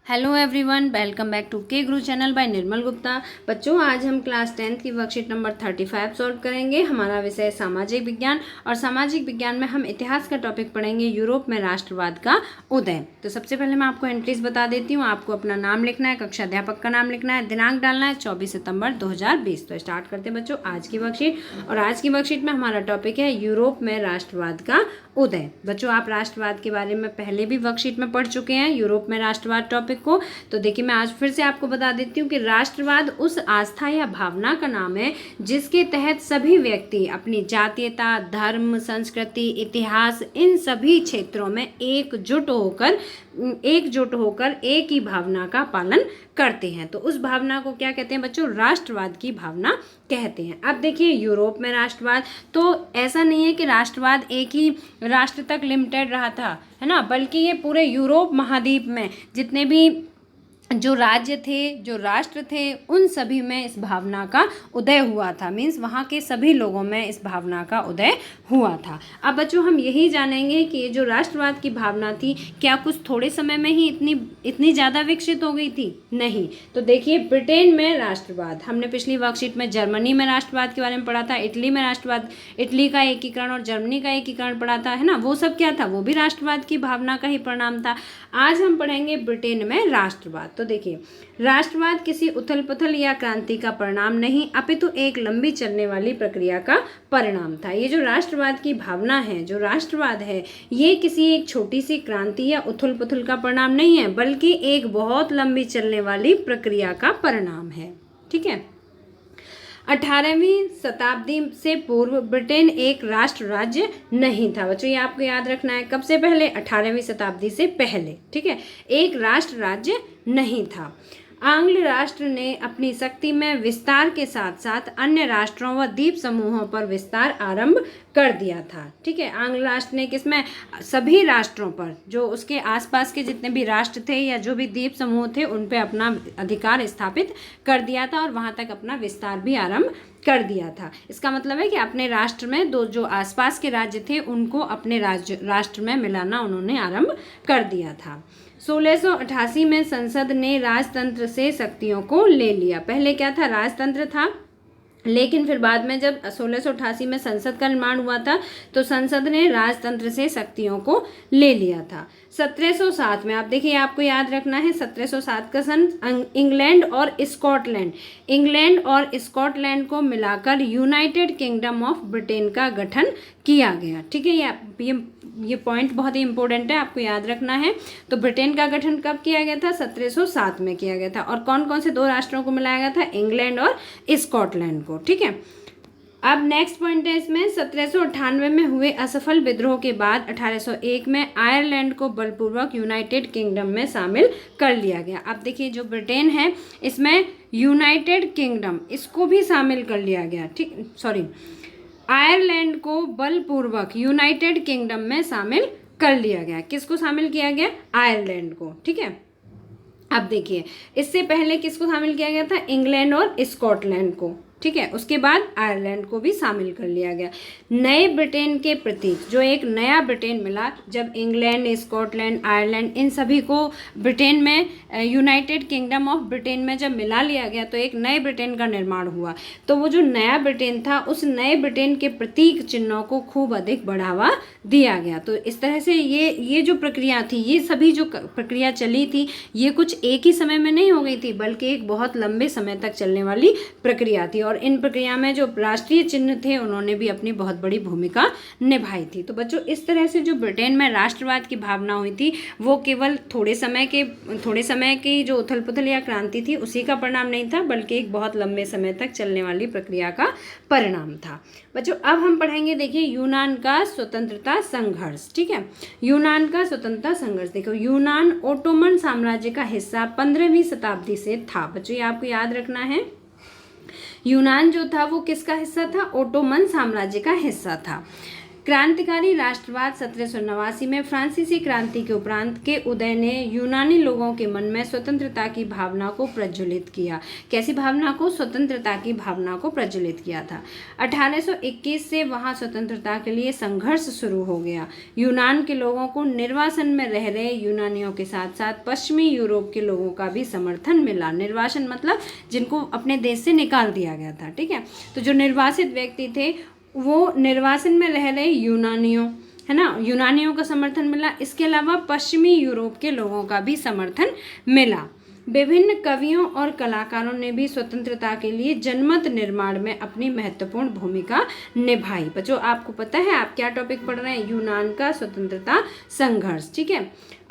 Hello everyone, welcome back to K Guru channel bye निर्मल गुप्ता। बच्चों, आज हम क्लास 10th की वर्कशीट नंबर 35 सॉल्व करेंगे। हमारा विषय सामाजिक विज्ञान और सामाजिक विज्ञान में हम इतिहास का टॉपिक पढ़ेंगे, यूरोप में राष्ट्रवाद का उदय। तो सबसे पहले मैं आपको एंट्रीज बता देती हूँ। आपको अपना नाम लिखना है, कक्षा अध्यापक का नाम लिखना है, दिनांक डालना है 24 सितंबर 2020। तो स्टार्ट करते हैं बच्चों आज की वर्कशीट। और आज की वर्कशीट में हमारा टॉपिक है यूरोप में राष्ट्रवाद का उदय। बच्चों, आप राष्ट्रवाद के बारे में पहले भी वर्कशीट में पढ़ चुके हैं, यूरोप में राष्ट्रवाद टॉपिक को। तो देखिए, मैं आज फिर से आपको बता देती हूँ कि राष्ट्रवाद उस आस्था या भावना का नाम है जिसके तहत सभी व्यक्ति अपनी जातीयता, धर्म, संस्कृति, इतिहास, इन सभी क्षेत्रों में एकजुट होकर एक ही भावना का पालन करते हैं। तो उस भावना को क्या कहते हैं बच्चों? राष्ट्रवाद की भावना कहते हैं। अब देखिए, यूरोप में राष्ट्रवाद, तो ऐसा नहीं है कि राष्ट्रवाद एक ही राष्ट्र तक लिमिटेड रहा था, है ना, बल्कि ये पूरे यूरोप महाद्वीप में जितने भी जो राज्य थे, जो राष्ट्र थे, उन सभी में इस भावना का उदय हुआ था। मीन्स वहाँ के सभी लोगों में इस भावना का उदय हुआ था। अब बच्चों, हम यही जानेंगे कि जो राष्ट्रवाद की भावना थी, क्या कुछ थोड़े समय में ही इतनी ज़्यादा विकसित हो गई थी? नहीं। तो देखिए, ब्रिटेन में राष्ट्रवाद, हमने पिछली वर्कशीट में जर्मनी में राष्ट्रवाद के बारे में पढ़ा था, इटली में राष्ट्रवाद, इटली का एकीकरण और जर्मनी का एकीकरण पढ़ा था, है ना। वो सब क्या था? वो भी राष्ट्रवाद की भावना का ही परिणाम था। आज हम पढ़ेंगे ब्रिटेन में राष्ट्रवाद। तो देखिए, राष्ट्रवाद किसी उथल पुथल या क्रांति का परिणाम नहीं, अपितु एक लंबी चलने वाली प्रक्रिया का परिणाम था। ये जो राष्ट्रवाद की भावना है, जो राष्ट्रवाद है, ये किसी एक छोटी सी क्रांति या उथल पुथल का परिणाम नहीं है, बल्कि एक बहुत लंबी चलने वाली प्रक्रिया का परिणाम है। ठीक है। 18वीं शताब्दी से पूर्व ब्रिटेन एक राष्ट्र राज्य नहीं था। बच्चों, ये आपको याद रखना है। कब से पहले? 18वीं शताब्दी से पहले। ठीक है, एक राष्ट्र राज्य नहीं था। आंग्ल राष्ट्र ने अपनी शक्ति में विस्तार के साथ साथ अन्य राष्ट्रों व द्वीप समूहों पर विस्तार आरंभ कर दिया था। ठीक है, आंग्ल राष्ट्र ने किसमें? सभी राष्ट्रों पर, जो उसके आसपास के जितने भी राष्ट्र थे या जो भी द्वीप समूह थे, उन पे अपना अधिकार स्थापित कर दिया था और वहाँ तक अपना विस्तार भी आरंभ कर दिया था। इसका मतलब है कि अपने राष्ट्र में जो आसपास के राज्य थे, उनको अपने राष्ट्र में मिलाना उन्होंने आरंभ कर दिया था। 1688 में संसद ने राजतंत्र से शक्तियों को ले लिया। पहले क्या था? राजतंत्र था, लेकिन फिर बाद में जब 1688 में संसद का निर्माण हुआ था, तो संसद ने राजतंत्र से शक्तियों को ले लिया था। 1707 में, आप देखिए, आपको याद रखना है, 1707 का सन इंग्लैंड और स्कॉटलैंड को मिलाकर यूनाइटेड किंगडम ऑफ ब्रिटेन का गठन किया गया। ठीक है, ये पॉइंट बहुत ही इंपॉर्टेंट है, आपको याद रखना है। तो ब्रिटेन का गठन कब किया गया था? 1707 में किया गया था। और कौन कौन से दो राष्ट्रों को मिलाया गया था? इंग्लैंड और स्कॉटलैंड को। ठीक है, अब नेक्स्ट पॉइंट है इसमें, 1798 में हुए असफल विद्रोह के बाद 1801 में आयरलैंड को बलपूर्वक यूनाइटेड किंगडम में शामिल कर लिया गया। अब देखिए, जो ब्रिटेन है, इसमें यूनाइटेड किंगडम, इसको भी शामिल कर लिया गया। ठीक, सॉरी, आयरलैंड को बलपूर्वक यूनाइटेड किंगडम में शामिल कर लिया गया। किसको शामिल किया गया? आयरलैंड को। ठीक है, अब देखिए, इससे पहले किसको शामिल किया गया था? इंग्लैंड और स्कॉटलैंड को। ठीक है, उसके बाद आयरलैंड को भी शामिल कर लिया गया। नए ब्रिटेन के प्रतीक, जो एक नया ब्रिटेन मिला जब इंग्लैंड, स्कॉटलैंड, आयरलैंड, इन सभी को ब्रिटेन में, यूनाइटेड किंगडम ऑफ ब्रिटेन में जब मिला लिया गया, तो एक नए ब्रिटेन का निर्माण हुआ। तो वो जो नया ब्रिटेन था, उस नए ब्रिटेन के प्रतीक चिन्हों को खूब अधिक बढ़ावा दिया गया। तो इस तरह से ये जो प्रक्रिया थी, ये सभी जो प्रक्रिया चली थी, ये कुछ एक ही समय में नहीं हो गई थी, बल्कि एक बहुत लंबे समय तक चलने वाली प्रक्रिया थी। और इन प्रक्रिया में जो राष्ट्रीय चिन्ह थे, उन्होंने भी अपनी बहुत बड़ी भूमिका निभाई थी। तो बच्चों, इस तरह से जो ब्रिटेन में राष्ट्रवाद की भावना हुई थी, वो केवल थोड़े समय की जो उथल पुथल या क्रांति थी, उसी का परिणाम नहीं था, बल्कि एक बहुत लंबे समय तक चलने वाली प्रक्रिया का परिणाम था। बच्चों, अब हम पढ़ेंगे, देखिए, यूनान का स्वतंत्रता संघर्ष। ठीक है, यूनान का स्वतंत्रता संघर्ष। देखो, यूनान ओटोमन साम्राज्य का हिस्सा 15वीं शताब्दी से था। बच्चों, ये आपको याद रखना है, यूनान जो था वो किसका हिस्सा था? ओटोमन साम्राज्य का हिस्सा था। क्रांतिकारी राष्ट्रवाद 1789 में फ्रांसीसी क्रांति के उपरांत के उदय ने यूनानी लोगों के मन में स्वतंत्रता की भावना को प्रज्वलित किया। कैसी भावना को? स्वतंत्रता की भावना को प्रज्वलित किया था। 1821 से वहां स्वतंत्रता के लिए संघर्ष शुरू हो गया। यूनान के लोगों को निर्वासन में रह रहे यूनानियों के साथ साथ पश्चिमी यूरोप के लोगों का भी समर्थन मिला। निर्वासन मतलब जिनको अपने देश से निकाल दिया गया था, ठीक है। तो जो निर्वासित व्यक्ति थे वो निर्वासन में रह रहे यूनानियों, है ना, यूनानियों का समर्थन मिला। इसके अलावा पश्चिमी यूरोप के लोगों का भी समर्थन मिला। विभिन्न कवियों और कलाकारों ने भी स्वतंत्रता के लिए जनमत निर्माण में अपनी महत्वपूर्ण भूमिका निभाई। बच्चों आपको पता है आप क्या टॉपिक पढ़ रहे हैं? यूनान का स्वतंत्रता संघर्ष, ठीक है।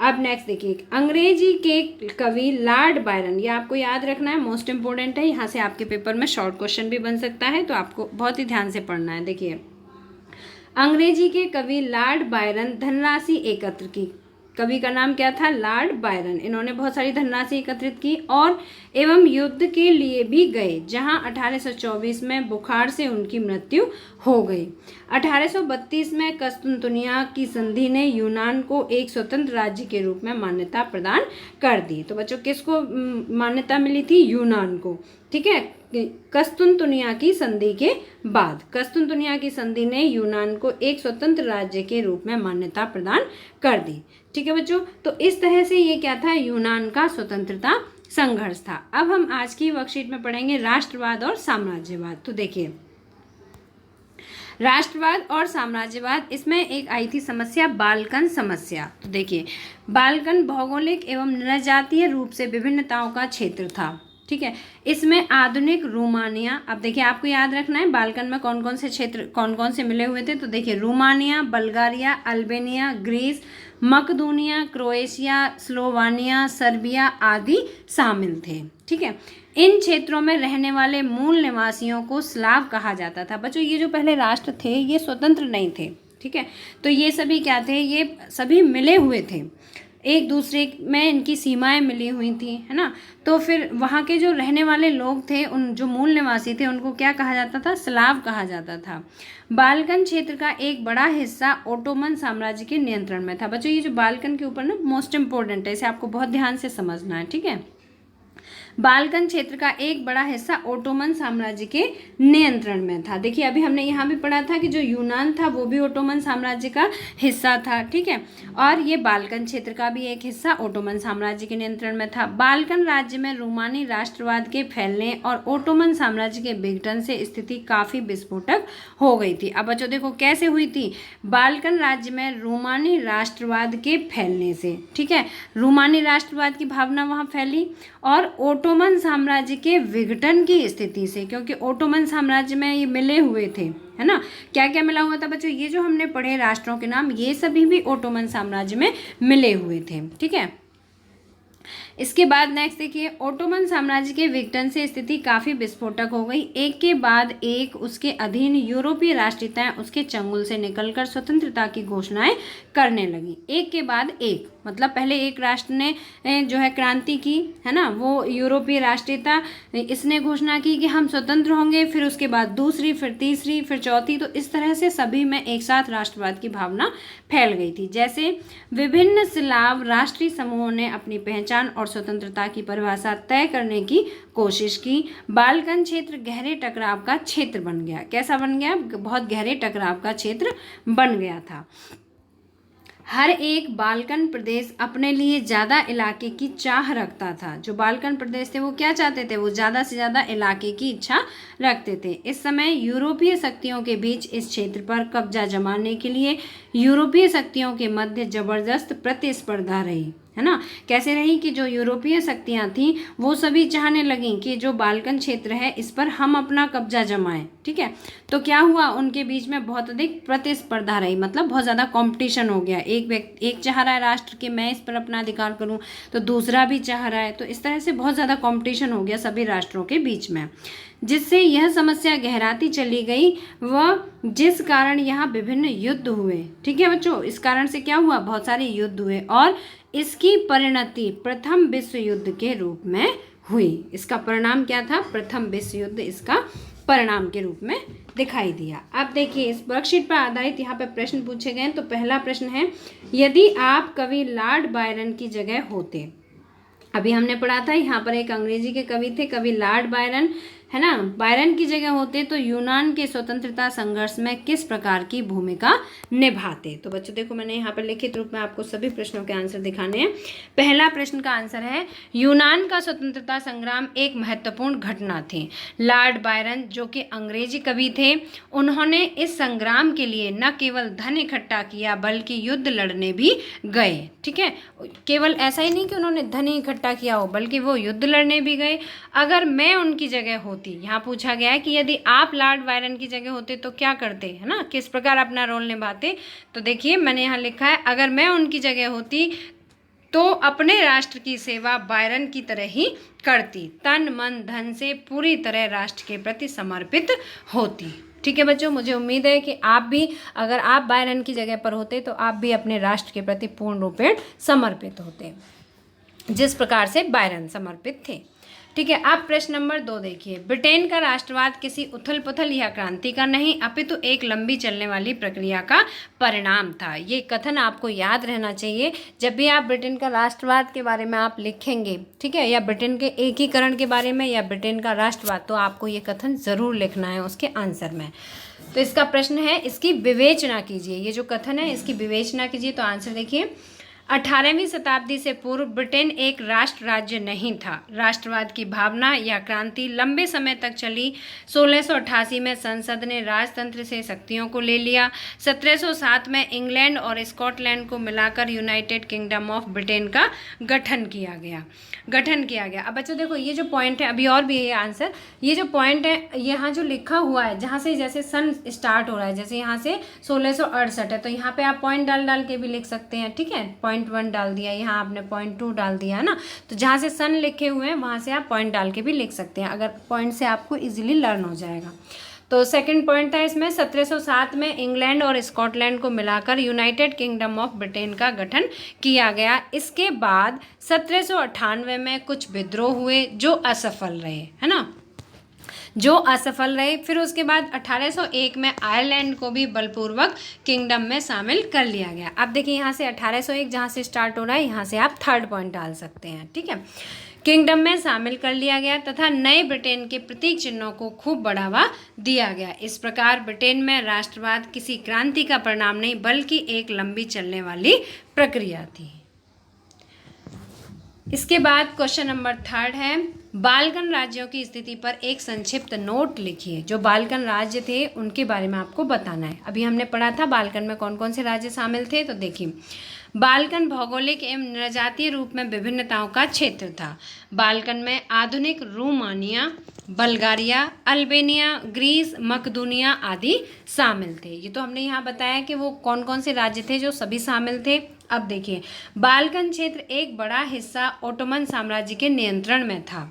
अब नेक्स्ट देखिए, अंग्रेजी के कवि लॉर्ड बायरन, ये आपको याद रखना है, मोस्ट इंपोर्टेंट है। यहाँ से आपके पेपर में शॉर्ट क्वेश्चन भी बन सकता है, तो आपको बहुत ही ध्यान से पढ़ना है। देखिए, अंग्रेजी के कवि लॉर्ड बायरन धनराशि एकत्र की। कवि का नाम क्या था? Lord Byron. इन्होंने बहुत सारी धनराशि एकत्रित की और एवं युद्ध के लिए भी गए, जहां 1824 में बुखार से उनकी मृत्यु हो गई। 1832 में कस्तुनतुनिया की संधि ने यूनान को एक स्वतंत्र राज्य के रूप में मान्यता प्रदान कर दी। तो बच्चों किसको मान्यता मिली थी? यूनान को, ठीक है। कस्तुनतुनिया की संधि के बाद कस्तुनतुनिया की संधि ने यूनान को एक स्वतंत्र राज्य के रूप में मान्यता प्रदान कर दी, ठीक है बच्चों। तो इस तरह से ये क्या था? यूनान का स्वतंत्रता संघर्ष था। अब हम आज की वर्कशीट में पढ़ेंगे राष्ट्रवाद और साम्राज्यवाद। तो देखिए, राष्ट्रवाद और साम्राज्यवाद, इसमें एक आई थी समस्या, बाल्कन समस्या। तो देखिए, बाल्कन भौगोलिक एवं जनजातीय रूप से विभिन्नताओं का क्षेत्र था, ठीक है। इसमें आधुनिक रोमानिया, अब देखिए आपको याद रखना है बाल्कन में कौन कौन से क्षेत्र कौन कौन से मिले हुए थे। तो देखिए, रोमानिया, बल्गारिया, अल्बेनिया, ग्रीस, मकदूनिया, क्रोएशिया, स्लोवानिया, सर्बिया आदि शामिल थे, ठीक है। इन क्षेत्रों में रहने वाले मूल निवासियों को स्लाव कहा जाता था। बच्चों ये जो पहले राष्ट्र थे ये स्वतंत्र नहीं थे, ठीक है। तो ये सभी क्या थे? ये सभी मिले हुए थे, एक दूसरे में इनकी सीमाएं मिली हुई थी, है ना। तो फिर वहाँ के जो रहने वाले लोग थे, उन जो मूल निवासी थे, उनको क्या कहा जाता था? स्लाव कहा जाता था। बाल्कन क्षेत्र का एक बड़ा हिस्सा ओटोमन साम्राज्य के नियंत्रण में था। बच्चों ये जो बाल्कन के ऊपर ना मोस्ट इंपॉर्टेंट है, इसे आपको बहुत ध्यान से समझना है, ठीक है। बाल्कन क्षेत्र का एक बड़ा हिस्सा ओटोमन साम्राज्य के नियंत्रण में था। देखिए अभी हमने यहाँ भी पढ़ा था कि जो यूनान था वो भी ओटोमन साम्राज्य का हिस्सा था, ठीक है। और ये बाल्कन क्षेत्र का भी एक हिस्सा ओटोमन साम्राज्य के नियंत्रण में था। बाल्कन राज्य में रोमानी राष्ट्रवाद के फैलने और ओटोमन साम्राज्य के विघटन से स्थिति काफी विस्फोटक हो गई थी। अब बच्चों देखो कैसे हुई थी? बाल्कन राज्य में रोमानी राष्ट्रवाद के फैलने से, ठीक है, रोमानी राष्ट्रवाद की भावना वहाँ फैली और ओटोमन साम्राज्य के विघटन की स्थिति से, क्योंकि ओटोमन साम्राज्य में ये मिले हुए थे, है ना। क्या क्या मिला हुआ था बच्चों? ये जो हमने पढ़े राष्ट्रों के नाम, ये सभी भी ओटोमन साम्राज्य में मिले हुए थे, ठीक है। इसके बाद नेक्स्ट देखिए, ओटोमन साम्राज्य के विघटन से स्थिति काफ़ी विस्फोटक हो गई। एक के बाद एक उसके अधीन यूरोपीय राष्ट्रीयताएं उसके चंगुल से निकलकर स्वतंत्रता की घोषणाएं करने लगी। एक के बाद एक, मतलब पहले एक राष्ट्र ने जो है क्रांति की, है ना, वो यूरोपीय राष्ट्रीयता इसने घोषणा की कि हम स्वतंत्र होंगे, फिर उसके बाद दूसरी, फिर तीसरी, फिर चौथी। तो इस तरह से सभी में एक साथ राष्ट्रवाद की भावना फैल गई थी। जैसे विभिन्न स्लाव राष्ट्रीय समूहों ने अपनी पहचान और स्वतंत्रता की परिभाषा तय करने की कोशिश की। बाल्कन क्षेत्र गहरे टकराव का क्षेत्र बन गया। कैसा बन गया? बहुत गहरे टकराव का क्षेत्र बन गया था। हर एक बाल्कन प्रदेश अपने लिए ज़्यादा इलाके की चाह रखता था। जो बाल्कन प्रदेश थे वो क्या चाहते थे? वो ज़्यादा से ज़्यादा इलाके की इच्छा रखते थे। इस समय यूरोपीय शक्तियों के बीच इस क्षेत्र पर कब्जा जमाने के लिए यूरोपीय शक्तियों के मध्य जबरदस्त प्रतिस्पर्धा रही, है ना। कैसे रही? कि जो यूरोपीय शक्तियां थीं वो सभी चाहने लगीं कि जो बाल्कन क्षेत्र है इस पर हम अपना कब्जा जमाएं, ठीक है। तो क्या हुआ? उनके बीच में बहुत अधिक प्रतिस्पर्धा रही, मतलब बहुत ज़्यादा कंपटीशन हो गया। एक चाह रहा है राष्ट्र कि मैं इस पर अपना अधिकार करूं, तो दूसरा भी चाह रहा है। तो इस तरह से बहुत ज़्यादा कंपटीशन हो गया सभी राष्ट्रों के बीच में, जिससे यह समस्या गहराती चली गई व जिस कारण यहाँ विभिन्न युद्ध हुए, ठीक है बच्चों। इस कारण से क्या हुआ? बहुत सारे युद्ध हुए और इसकी परिणति प्रथम विश्व युद्ध के रूप में हुई। इसका परिणाम क्या था? प्रथम विश्व युद्ध इसका परिणाम के रूप में दिखाई दिया। अब देखिए इस वर्कशीट पर आधारित यहाँ पे प्रश्न पूछे गए हैं। तो पहला प्रश्न है, यदि आप कवि लॉर्ड बायरन की जगह होते। अभी हमने पढ़ा था यहाँ पर एक अंग्रेजी के कवि थे, कवि लॉर्ड बायरन, है ना। बायरन की जगह होते तो यूनान के स्वतंत्रता संघर्ष में किस प्रकार की भूमिका निभाते। तो बच्चों देखो मैंने यहाँ पर लिखित रूप में आपको सभी प्रश्नों के आंसर दिखाने हैं। पहला प्रश्न का आंसर है, यूनान का स्वतंत्रता संग्राम एक महत्वपूर्ण घटना थी। लॉर्ड बायरन जो कि अंग्रेजी कवि थे, उन्होंने इस संग्राम के लिए न केवल धन इकट्ठा किया बल्कि युद्ध लड़ने भी गए। ठीक है, केवल ऐसा ही नहीं कि उन्होंने धन ही इकट्ठा किया हो, बल्कि वो युद्ध लड़ने भी गए। अगर मैं उनकी जगह होती, यहाँ पूछा गया है कि यदि आप लॉर्ड बायरन की जगह होते तो क्या करते, है ना, किस प्रकार अपना रोल निभाते। तो देखिए मैंने यहाँ लिखा है, अगर मैं उनकी जगह होती तो अपने राष्ट्र की सेवा बायरन की तरह ही करती, तन मन धन से पूरी तरह राष्ट्र के प्रति समर्पित होती। ठीक है बच्चों, मुझे उम्मीद है कि आप भी, अगर आप बायरन की जगह पर होते तो आप भी अपने राष्ट्र के प्रति पूर्ण रूपेण समर्पित होते, जिस प्रकार से बायरन समर्पित थे। ठीक है, अब प्रश्न नंबर 2 देखिए, ब्रिटेन का राष्ट्रवाद किसी उथल पुथल या क्रांति का नहीं अपितु एक लंबी चलने वाली प्रक्रिया का परिणाम था। ये कथन आपको याद रहना चाहिए जब भी आप ब्रिटेन का राष्ट्रवाद के बारे में आप लिखेंगे, ठीक है, या ब्रिटेन के एकीकरण के बारे में या ब्रिटेन का राष्ट्रवाद, तो आपको ये कथन ज़रूर लिखना है उसके आंसर में। तो इसका प्रश्न है, इसकी विवेचना कीजिए। ये जो कथन है इसकी विवेचना कीजिए। तो आंसर देखिए, 18वीं शताब्दी से पूर्व ब्रिटेन एक राष्ट्र राज्य नहीं था। राष्ट्रवाद की भावना या क्रांति लंबे समय तक चली। 1688 में संसद ने राजतंत्र से शक्तियों को ले लिया। 1707 में इंग्लैंड और स्कॉटलैंड को मिलाकर यूनाइटेड किंगडम ऑफ ब्रिटेन का गठन किया गया। अब बच्चों देखो ये जो पॉइंट है, अभी और भी है आंसर, ये जो पॉइंट है यहाँ जो लिखा हुआ है, जहाँ से जैसे सन स्टार्ट हो रहा है, जैसे यहाँ से 1668 है, तो यहाँ पे आप पॉइंट डाल के भी लिख सकते हैं। ठीक है, पॉइंट 1 डाल दिया, यहाँ आपने पॉइंट 2 डाल दिया, है ना। तो जहाँ से सन लिखे हुए हैं वहाँ से आप पॉइंट डाल के भी लिख सकते हैं, अगर पॉइंट से आपको इजीली लर्न हो जाएगा। तो सेकंड पॉइंट था इसमें, 1707 में इंग्लैंड और स्कॉटलैंड को मिलाकर यूनाइटेड किंगडम ऑफ ब्रिटेन का गठन किया गया। इसके बाद 1798 में कुछ विद्रोह हुए जो असफल रहे, है ना, फिर उसके बाद 1801 में आयरलैंड को भी बलपूर्वक किंगडम में शामिल कर लिया गया। अब देखिए यहाँ से 1801 जहाँ से स्टार्ट हो रहा है, यहाँ से आप थर्ड पॉइंट डाल सकते हैं। ठीक है, किंगडम में शामिल कर लिया गया तथा नए ब्रिटेन के प्रतीक चिन्हों को खूब बढ़ावा दिया गया। इस प्रकार ब्रिटेन में राष्ट्रवाद किसी क्रांति का परिणाम नहीं बल्कि एक लंबी चलने वाली प्रक्रिया थी। इसके बाद क्वेश्चन नंबर 3 है, बाल्कन राज्यों की स्थिति पर एक संक्षिप्त नोट लिखिए। जो बाल्कन राज्य थे उनके बारे में आपको बताना है। अभी हमने पढ़ा था बाल्कन में कौन कौन से राज्य शामिल थे। तो देखिए, बाल्कन भौगोलिक एवं नृजातीय रूप में विभिन्नताओं का क्षेत्र था। बाल्कन में आधुनिक रोमानिया, बल्गारिया, अल्बेनिया, ग्रीस, मकदूनिया आदि शामिल थे। ये तो हमने यहाँ बताया कि वो कौन कौन से राज्य थे जो सभी शामिल थे। अब देखिए, बाल्कन क्षेत्र एक बड़ा हिस्सा ओटोमन साम्राज्य के नियंत्रण में था।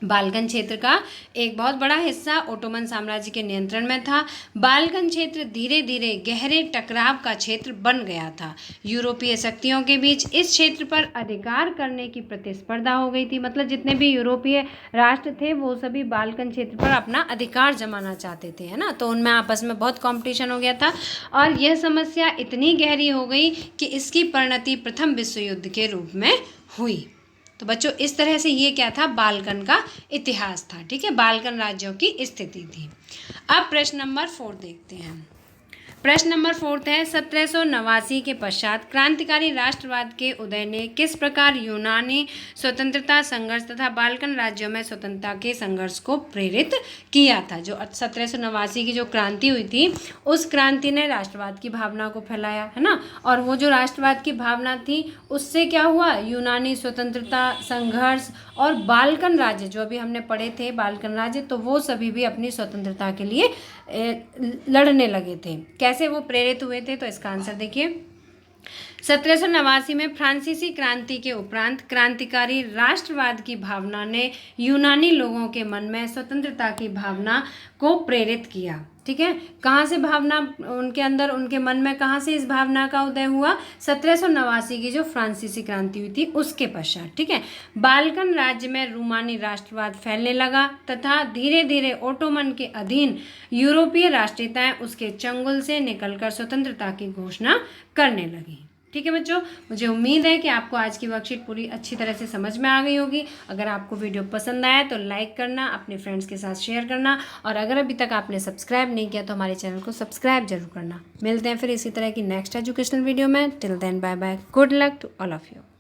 बाल्कन क्षेत्र का एक बहुत बड़ा हिस्सा ओटोमन साम्राज्य के नियंत्रण में था। बाल्कन क्षेत्र धीरे धीरे गहरे टकराव का क्षेत्र बन गया था। यूरोपीय शक्तियों के बीच इस क्षेत्र पर अधिकार करने की प्रतिस्पर्धा हो गई थी। मतलब जितने भी यूरोपीय राष्ट्र थे वो सभी बाल्कन क्षेत्र पर अपना अधिकार जमाना चाहते थे, है ना। तो उनमें आपस में बहुत कॉम्पिटिशन हो गया था और यह समस्या इतनी गहरी हो गई कि इसकी परिणति प्रथम विश्व युद्ध के रूप में हुई। तो बच्चों इस तरह से ये क्या था, बाल्कन का इतिहास था। ठीक है, बाल्कन राज्यों की स्थिति थी। अब प्रश्न नंबर 4 देखते हैं। प्रश्न नंबर 4 है, 1789 के पश्चात क्रांतिकारी राष्ट्रवाद के उदय ने किस प्रकार यूनानी स्वतंत्रता संघर्ष तथा बाल्कन राज्यों में स्वतंत्रता के संघर्ष को प्रेरित किया था। जो 1789 की जो क्रांति हुई थी उस क्रांति ने राष्ट्रवाद की भावना को फैलाया, है ना। और वो जो राष्ट्रवाद की भावना थी उससे क्या हुआ, यूनानी स्वतंत्रता संघर्ष और बाल्कन राज्य जो अभी हमने पढ़े थे, बाल्कन राज्य, तो वो सभी भी अपनी स्वतंत्रता के लिए लड़ने लगे थे। कैसे वो प्रेरित हुए थे, तो इसका आंसर देखिए, 1789 में फ्रांसीसी क्रांति के उपरांत क्रांतिकारी राष्ट्रवाद की भावना ने यूनानी लोगों के मन में स्वतंत्रता की भावना को प्रेरित किया। ठीक है। कहाँ से भावना उनके अंदर, उनके मन में कहाँ से इस भावना का उदय हुआ? 1789 की जो फ्रांसीसी क्रांति हुई थी उसके पश्चात, ठीक है। बाल्कन राज्य में रूमानी राष्ट्रवाद फैलने लगा तथा धीरे धीरे ओटोमन के अधीन यूरोपीय राष्ट्रीयताएं उसके चंगुल से निकलकर स्वतंत्रता की घोषणा करने लगी। ठीक है बच्चों, मुझे उम्मीद है कि आपको आज की वर्कशीट पूरी अच्छी तरह से समझ में आ गई होगी। अगर आपको वीडियो पसंद आया तो लाइक करना, अपने फ्रेंड्स के साथ शेयर करना, और अगर अभी तक आपने सब्सक्राइब नहीं किया तो हमारे चैनल को सब्सक्राइब जरूर करना। मिलते हैं फिर इसी तरह की नेक्स्ट एजुकेशनल वीडियो में। Till then bye bye, good luck to all of you.